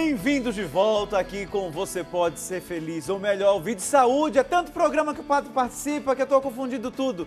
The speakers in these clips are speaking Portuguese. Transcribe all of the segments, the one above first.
Bem-vindos de volta aqui com Você Pode Ser Feliz, ou melhor, o Vídeo Saúde. É tanto programa que o padre participa que eu estou confundindo tudo.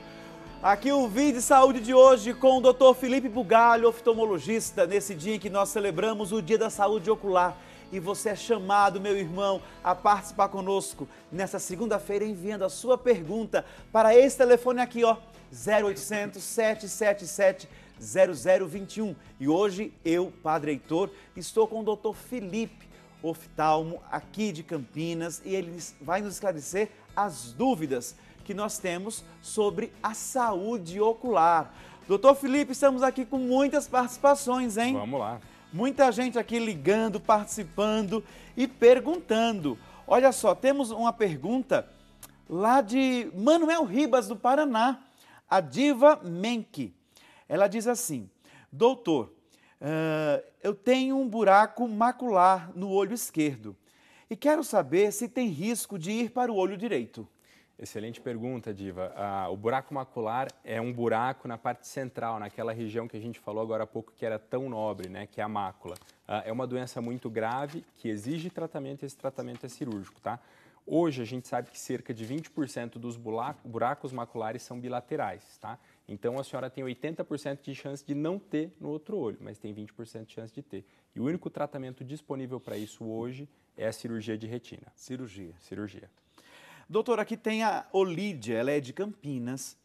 Aqui o Vídeo Saúde de hoje com o Dr. Felipe Bugalho, oftalmologista, nesse dia em que nós celebramos o Dia da Saúde Ocular. E você é chamado, meu irmão, a participar conosco nessa segunda-feira enviando a sua pergunta para esse telefone aqui, ó, 0800 777 0021. E hoje eu, Padre Heitor, estou com o Dr. Felipe, oftalmo aqui de Campinas, e ele vai nos esclarecer as dúvidas que nós temos sobre a saúde ocular. Doutor Felipe, estamos aqui com muitas participações, hein? Vamos lá. Muita gente aqui ligando, participando e perguntando. Olha só, temos uma pergunta lá de Manuel Ribas, do Paraná, a Diva Menck. Ela diz assim: doutor, eu tenho um buraco macular no olho esquerdo e quero saber se tem risco de ir para o olho direito. Excelente pergunta, Diva. O buraco macular é um buraco na parte central, naquela região que a gente falou agora há pouco que era tão nobre, né, que é a mácula. É uma doença muito grave que exige tratamento e esse tratamento é cirúrgico, tá? Hoje a gente sabe que cerca de 20% dos buracos maculares são bilaterais, tá? Então a senhora tem 80% de chance de não ter no outro olho, mas tem 20% de chance de ter. E o único tratamento disponível para isso hoje é a cirurgia de retina. Cirurgia. Doutor, aqui tem a Olídia, ela é de Campinas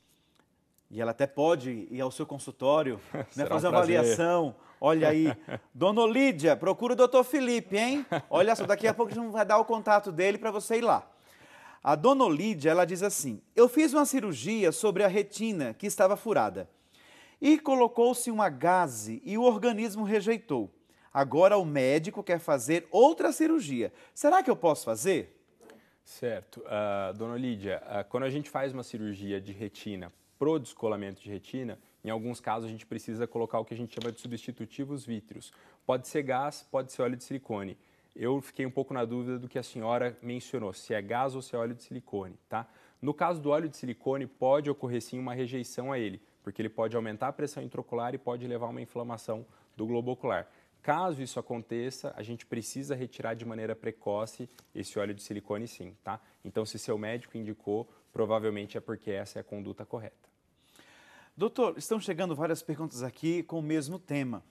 e ela até pode ir ao seu consultório, né, fazer uma avaliação. Olha aí, dona Olídia, procura o doutor Felipe, hein? Olha só, daqui a pouco a gente vai dar o contato dele para você ir lá. A dona Olídia, ela diz assim: eu fiz uma cirurgia sobre a retina que estava furada e colocou-se uma gaze e o organismo rejeitou. Agora o médico quer fazer outra cirurgia. Será que eu posso fazer? Certo. Dona Olídia, quando a gente faz uma cirurgia de retina pro descolamento de retina, em alguns casos a gente precisa colocar o que a gente chama de substitutivos vítreos. Pode ser gás, pode ser óleo de silicone. Eu fiquei um pouco na dúvida do que a senhora mencionou, se é gás ou se é óleo de silicone, tá? No caso do óleo de silicone, pode ocorrer sim uma rejeição a ele, porque ele pode aumentar a pressão intraocular e pode levar a uma inflamação do globo ocular. Caso isso aconteça, a gente precisa retirar de maneira precoce esse óleo de silicone sim, tá? Então, se seu médico indicou, provavelmente é porque essa é a conduta correta. Doutor, estão chegando várias perguntas aqui com o mesmo tema,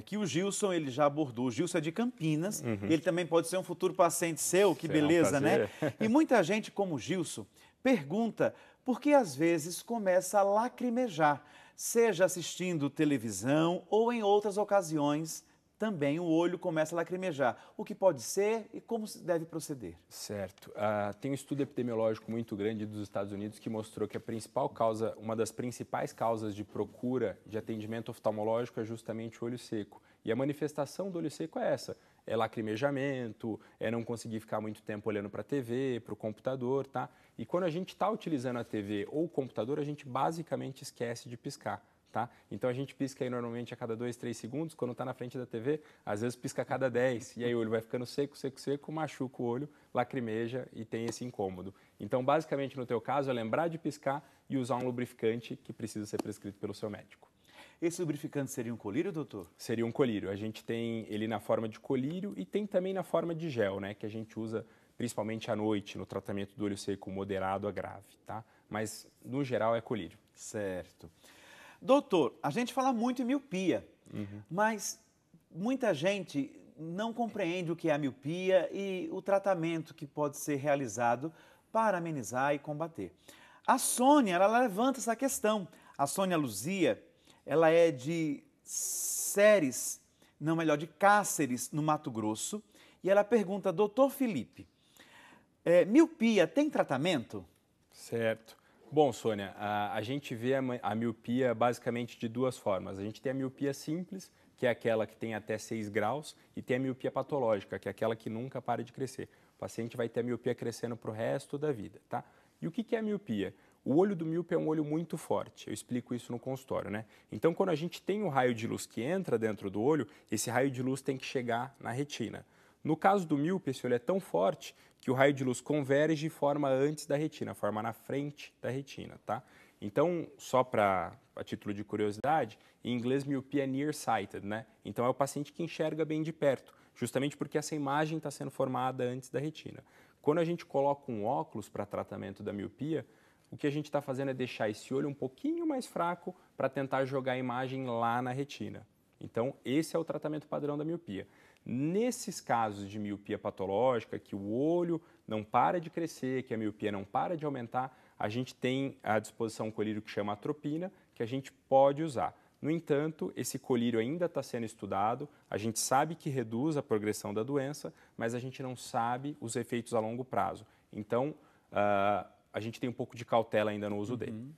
que o Gilson ele já abordou. O Gilson é de Campinas, ele também pode ser um futuro paciente seu, que beleza, né? E muita gente, como o Gilson, pergunta por que às vezes começa a lacrimejar, seja assistindo televisão ou em outras ocasiões também o olho começa a lacrimejar. O que pode ser e como se deve proceder? Certo. Tem um estudo epidemiológico muito grande dos Estados Unidos que mostrou que a principal causa, uma das principais causas de procura de atendimento oftalmológico é justamente o olho seco. E a manifestação do olho seco é essa: é lacrimejamento, é não conseguir ficar muito tempo olhando para a TV, para o computador, tá? E quando a gente está utilizando a TV ou o computador, a gente basicamente esquece de piscar. Tá? Então a gente pisca aí normalmente a cada 2, 3 segundos, quando está na frente da TV, às vezes pisca a cada 10, e aí o olho vai ficando seco, machuca o olho, lacrimeja e tem esse incômodo. Então basicamente no teu caso é lembrar de piscar e usar um lubrificante que precisa ser prescrito pelo seu médico. Esse lubrificante seria um colírio, doutor? Seria um colírio. A gente tem ele na forma de colírio e tem também na forma de gel, né, que a gente usa principalmente à noite no tratamento do olho seco moderado a grave, tá? Mas no geral é colírio. Certo. Doutor, a gente fala muito em miopia, mas muita gente não compreende o que é a miopia e o tratamento que pode ser realizado para amenizar e combater. A Sônia, ela levanta essa questão. A Sônia Luzia, ela é de Cáceres, no Mato Grosso, e ela pergunta: doutor Felipe, miopia tem tratamento? Certo. Bom, Sônia, a gente vê a miopia basicamente de duas formas. A gente tem a miopia simples, que é aquela que tem até 6 graus, e tem a miopia patológica, que é aquela que nunca para de crescer. O paciente vai ter a miopia crescendo para o resto da vida, tá? E o que é a miopia? O olho do míope é um olho muito forte, eu explico isso no consultório, né? Então, quando a gente tem um raio de luz que entra dentro do olho, esse raio de luz tem que chegar na retina. No caso do míope, esse olho é tão forte que o raio de luz converge e forma antes da retina, forma na frente da retina, tá? Então, só a título de curiosidade, em inglês miopia é nearsighted, né? Então é o paciente que enxerga bem de perto, justamente porque essa imagem está sendo formada antes da retina. Quando a gente coloca um óculos para tratamento da miopia, o que a gente está fazendo é deixar esse olho um pouquinho mais fraco para tentar jogar a imagem lá na retina. Então, esse é o tratamento padrão da miopia. Nesses casos de miopia patológica, que o olho não para de crescer, que a miopia não para de aumentar, a gente tem à disposição um colírio que chama atropina, que a gente pode usar. No entanto, esse colírio ainda está sendo estudado, a gente sabe que reduz a progressão da doença, mas a gente não sabe os efeitos a longo prazo. Então, a gente tem um pouco de cautela ainda no uso dele.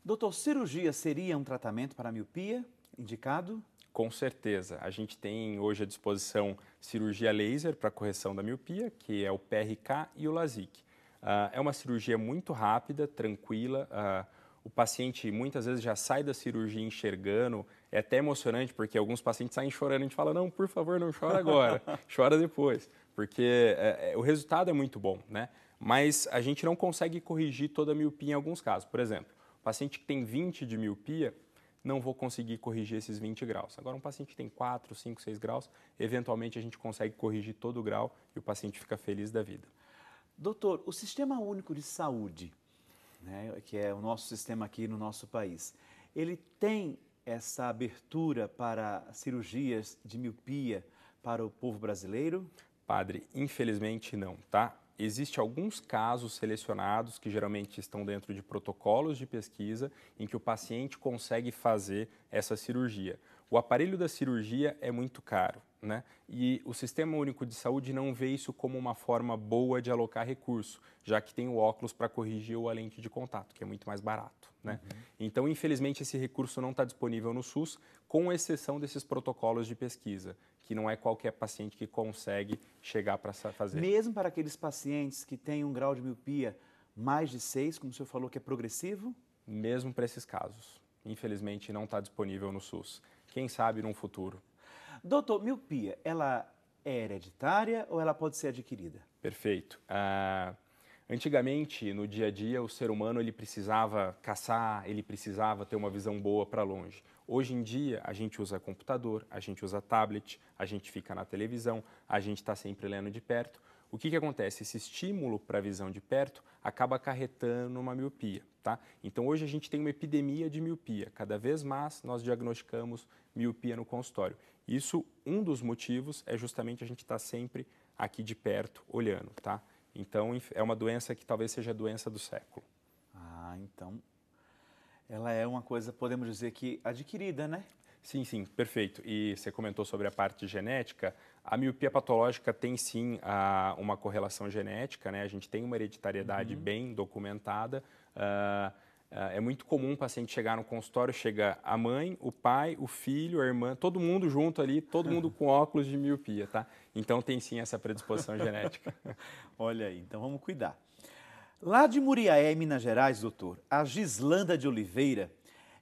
Doutor, cirurgia seria um tratamento para a miopia indicado? Com certeza. A gente tem hoje à disposição cirurgia laser para correção da miopia, que é o PRK e o LASIK. É uma cirurgia muito rápida, tranquila. O paciente muitas vezes já sai da cirurgia enxergando. É até emocionante porque alguns pacientes saem chorando. A gente fala, não, por favor, não chora agora, chora depois. Porque o resultado é muito bom, né? Mas a gente não consegue corrigir toda a miopia em alguns casos. Por exemplo, o paciente que tem 20 de miopia, não vou conseguir corrigir esses 20 graus. Agora, um paciente que tem 4, 5, 6 graus, eventualmente a gente consegue corrigir todo o grau e o paciente fica feliz da vida. Doutor, o Sistema Único de Saúde, né, que é o nosso sistema aqui no nosso país, ele tem essa abertura para cirurgias de miopia para o povo brasileiro? Padre, infelizmente não, tá? Existem alguns casos selecionados que geralmente estão dentro de protocolos de pesquisa em que o paciente consegue fazer essa cirurgia. O aparelho da cirurgia é muito caro, né? E o Sistema Único de Saúde não vê isso como uma forma boa de alocar recurso, já que tem o óculos para corrigir a lente de contato, que é muito mais barato, né? Então, infelizmente, esse recurso não está disponível no SUS, com exceção desses protocolos de pesquisa, que não é qualquer paciente que consegue chegar para fazer. Mesmo para aqueles pacientes que têm um grau de miopia mais de 6, como o senhor falou que é progressivo? Mesmo para esses casos. Infelizmente, não está disponível no SUS. Quem sabe num futuro. Doutor, miopia, ela é hereditária ou ela pode ser adquirida? Perfeito. Antigamente, no dia a dia, o ser humano ele precisava caçar, ele precisava ter uma visão boa para longe. Hoje em dia, a gente usa computador, a gente usa tablet, a gente fica na televisão, a gente está sempre lendo de perto. O que acontece? Esse estímulo para a visão de perto acaba acarretando uma miopia, tá? Então, hoje a gente tem uma epidemia de miopia. Cada vez mais nós diagnosticamos miopia no consultório. Isso, um dos motivos é justamente a gente estar sempre aqui de perto, olhando, tá? Então, é uma doença que talvez seja a doença do século. Então, ela é uma coisa, podemos dizer que adquirida, né? Sim, sim, perfeito. E você comentou sobre a parte genética. A miopia patológica tem sim uma correlação genética, né? A gente tem uma hereditariedade bem documentada. É muito comum o paciente chegar no consultório, chega a mãe, o pai, o filho, a irmã, todo mundo junto ali, todo mundo com óculos de miopia, tá? Então tem sim essa predisposição genética. Olha aí, então vamos cuidar. Lá de Muriaé, em Minas Gerais, doutor, a Gislanda de Oliveira,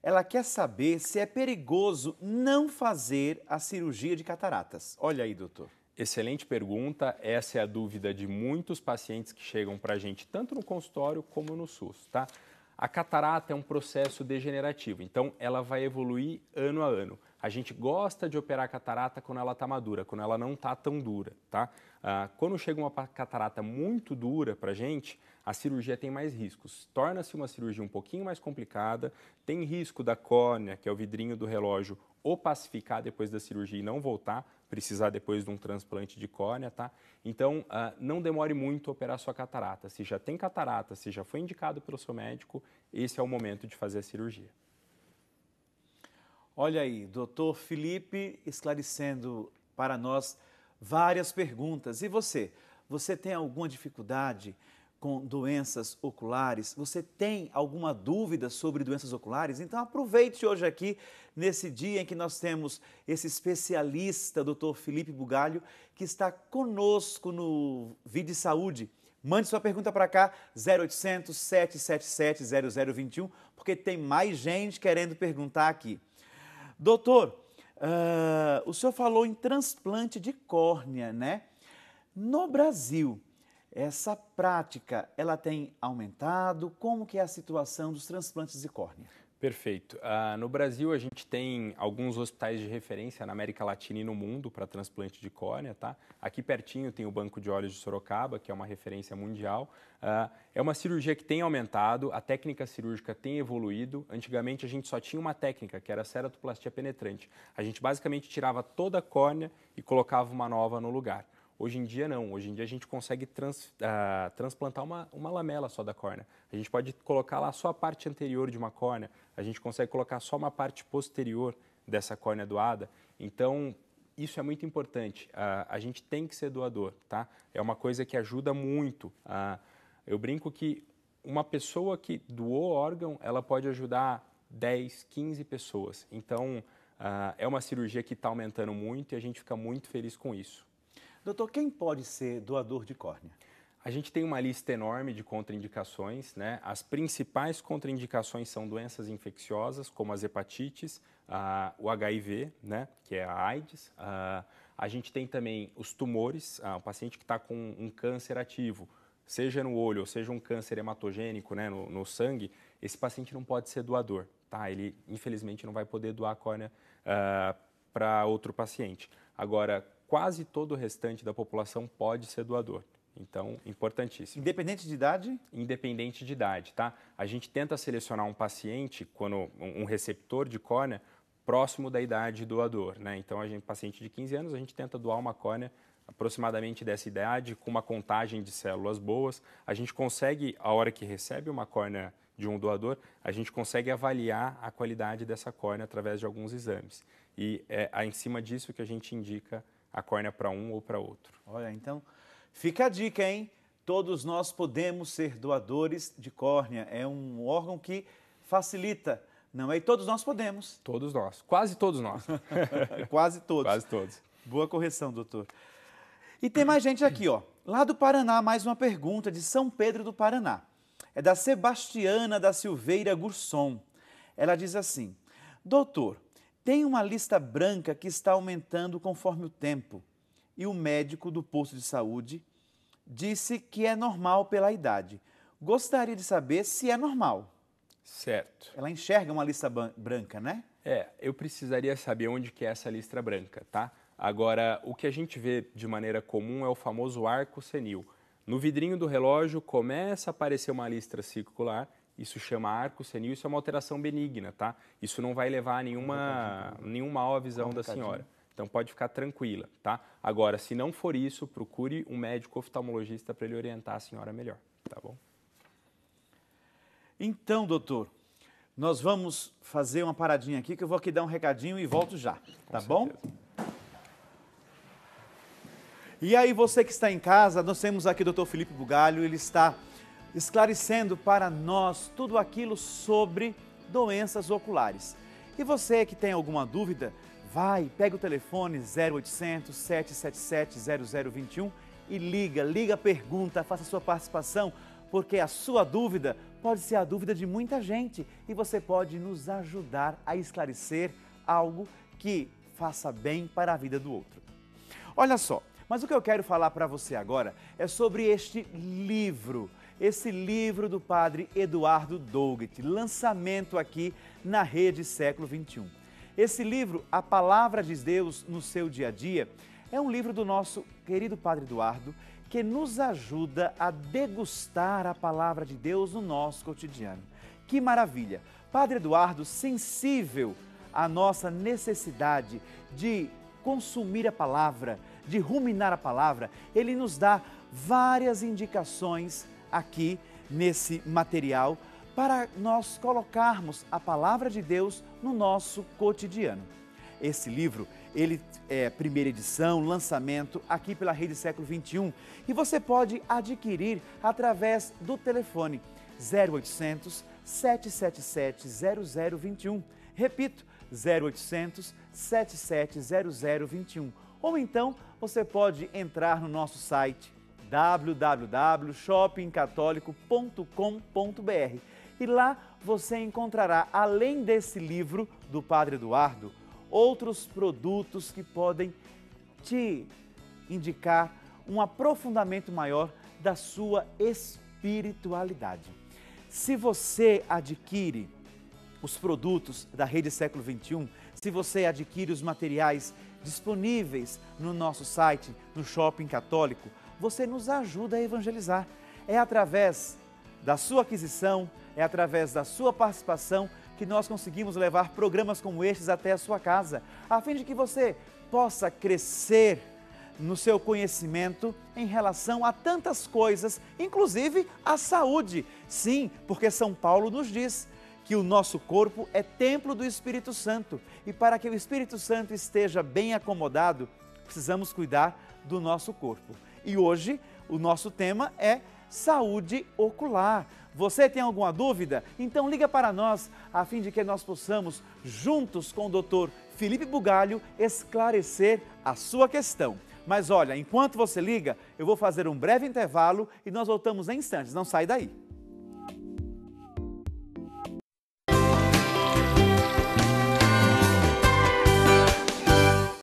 ela quer saber se é perigoso não fazer a cirurgia de cataratas. Olha aí, doutor. Excelente pergunta. Essa é a dúvida de muitos pacientes que chegam para a gente, tanto no consultório como no SUS, tá? A catarata é um processo degenerativo, então ela vai evoluir ano a ano. A gente gosta de operar a catarata quando ela está madura, quando ela não está tão dura, tá? Quando chega uma catarata muito dura para a gente, a cirurgia tem mais riscos. Torna-se uma cirurgia um pouquinho mais complicada, tem risco da córnea, que é o vidrinho do relógio, opacificar depois da cirurgia e não voltar, precisar depois de um transplante de córnea, tá? Então, não demore muito a operar sua catarata. Se já tem catarata, se já foi indicado pelo seu médico, esse é o momento de fazer a cirurgia. Olha aí, doutor Felipe esclarecendo para nós várias perguntas. E você? Você tem alguma dificuldade com doenças oculares? Você tem alguma dúvida sobre doenças oculares? Então aproveite hoje aqui, nesse dia em que nós temos esse especialista, doutor Felipe Bugalho, que está conosco no Vide Saúde. Mande sua pergunta para cá, 0800 777 0021, porque tem mais gente querendo perguntar aqui. Doutor, o senhor falou em transplante de córnea, né? No Brasil, essa prática, ela tem aumentado? Como que é a situação dos transplantes de córnea? Perfeito. No Brasil, a gente tem alguns hospitais de referência na América Latina e no mundo para transplante de córnea, tá? Aqui pertinho tem o Banco de Olhos de Sorocaba, que é uma referência mundial. É uma cirurgia que tem aumentado, a técnica cirúrgica tem evoluído. Antigamente, a gente só tinha uma técnica, que era a ceratoplastia penetrante. A gente basicamente tirava toda a córnea e colocava uma nova no lugar. Hoje em dia não, hoje em dia a gente consegue transplantar uma lamela só da córnea. A gente pode colocar lá só a parte anterior de uma córnea, a gente consegue colocar só uma parte posterior dessa córnea doada. Então, isso é muito importante, a gente tem que ser doador, tá? É uma coisa que ajuda muito. Eu brinco que uma pessoa que doou órgão, ela pode ajudar 10, 15 pessoas. Então, é uma cirurgia que está aumentando muito e a gente fica muito feliz com isso. Doutor, quem pode ser doador de córnea? A gente tem uma lista enorme de contraindicações, né? As principais contraindicações são doenças infecciosas, como as hepatites, o HIV, né? Que é a AIDS. A gente tem também os tumores, o paciente que está com um câncer ativo, seja no olho ou seja um câncer hematogênico, né? no sangue, esse paciente não pode ser doador, tá? Ele, infelizmente, não vai poder doar a córnea para outro paciente. Agora, quase todo o restante da população pode ser doador. Então, importantíssimo. Independente de idade? Independente de idade, tá? A gente tenta selecionar um paciente, um receptor de córnea, próximo da idade do doador, né? Então, paciente de 15 anos, a gente tenta doar uma córnea aproximadamente dessa idade, com uma contagem de células boas. A gente consegue, a hora que recebe uma córnea de um doador, a gente consegue avaliar a qualidade dessa córnea através de alguns exames. E é em cima disso que a gente indica a córnea para um ou para outro. Olha, então, fica a dica, hein? Todos nós podemos ser doadores de córnea. É um órgão que facilita, não é? E todos nós podemos. Todos nós, quase todos nós. Quase todos. Quase todos. Boa correção, doutor. E tem mais gente aqui, ó. Lá do Paraná, mais uma pergunta de São Pedro do Paraná. É da Sebastiana da Silveira Gurson. Ela diz assim: doutor, tem uma lista branca que está aumentando conforme o tempo e o médico do posto de saúde disse que é normal pela idade. Gostaria de saber se é normal. Certo. Ela enxerga uma lista branca, né? Eu precisaria saber onde que é essa lista branca, tá? Agora, o que a gente vê de maneira comum é o famoso arco senil. No vidrinho do relógio começa a aparecer uma lista circular. Isso chama arco senil, isso é uma alteração benigna, tá? Isso não vai levar a nenhum mal à visão da senhora. Então pode ficar tranquila, tá? Agora, se não for isso, procure um médico oftalmologista para ele orientar a senhora melhor, tá bom? Então, doutor, nós vamos fazer uma paradinha aqui que eu vou aqui dar um recadinho e volto já, tá bom? E aí, você que está em casa, nós temos aqui o Dr. Felipe Bugalho, ele está esclarecendo para nós tudo aquilo sobre doenças oculares. E você que tem alguma dúvida, pega o telefone 0800 777 0021 e liga, pergunta, faça sua participação, porque a sua dúvida pode ser a dúvida de muita gente e você pode nos ajudar a esclarecer algo que faça bem para a vida do outro. Olha só, mas o que eu quero falar para você agora é sobre este livro. Esse livro do padre Eduardo Doughet, lançamento aqui na Rede Século XXI. Esse livro, A Palavra de Deus no Seu Dia a Dia, é um livro do nosso querido padre Eduardo, que nos ajuda a degustar a Palavra de Deus no nosso cotidiano. Que maravilha! Padre Eduardo, sensível à nossa necessidade de consumir a Palavra, de ruminar a Palavra, ele nos dá várias indicações aqui nesse material para nós colocarmos a Palavra de Deus no nosso cotidiano. Esse livro, ele é primeira edição, lançamento aqui pela Rede Século XXI e você pode adquirir através do telefone 0800 777 0021. Repito, 0800 777 0021. Ou então você pode entrar no nosso site www.shoppingcatólico.com.br e lá você encontrará, além desse livro do Padre Eduardo, outros produtos que podem te indicar um aprofundamento maior da sua espiritualidade. Se você adquire os produtos da Rede Século XXI, se você adquire os materiais disponíveis no nosso site, no Shopping Católico, você nos ajuda a evangelizar. É através da sua aquisição, é através da sua participação que nós conseguimos levar programas como estes até a sua casa, a fim de que você possa crescer no seu conhecimento em relação a tantas coisas, inclusive a saúde. Sim, porque São Paulo nos diz que o nosso corpo é templo do Espírito Santo e para que o Espírito Santo esteja bem acomodado, precisamos cuidar do nosso corpo. E hoje o nosso tema é saúde ocular. Você tem alguma dúvida? Então liga para nós, a fim de que nós possamos, juntos com o Dr. Felipe Bugalho, esclarecer a sua questão. Mas olha, enquanto você liga, eu vou fazer um breve intervalo e nós voltamos em instantes. Não sai daí.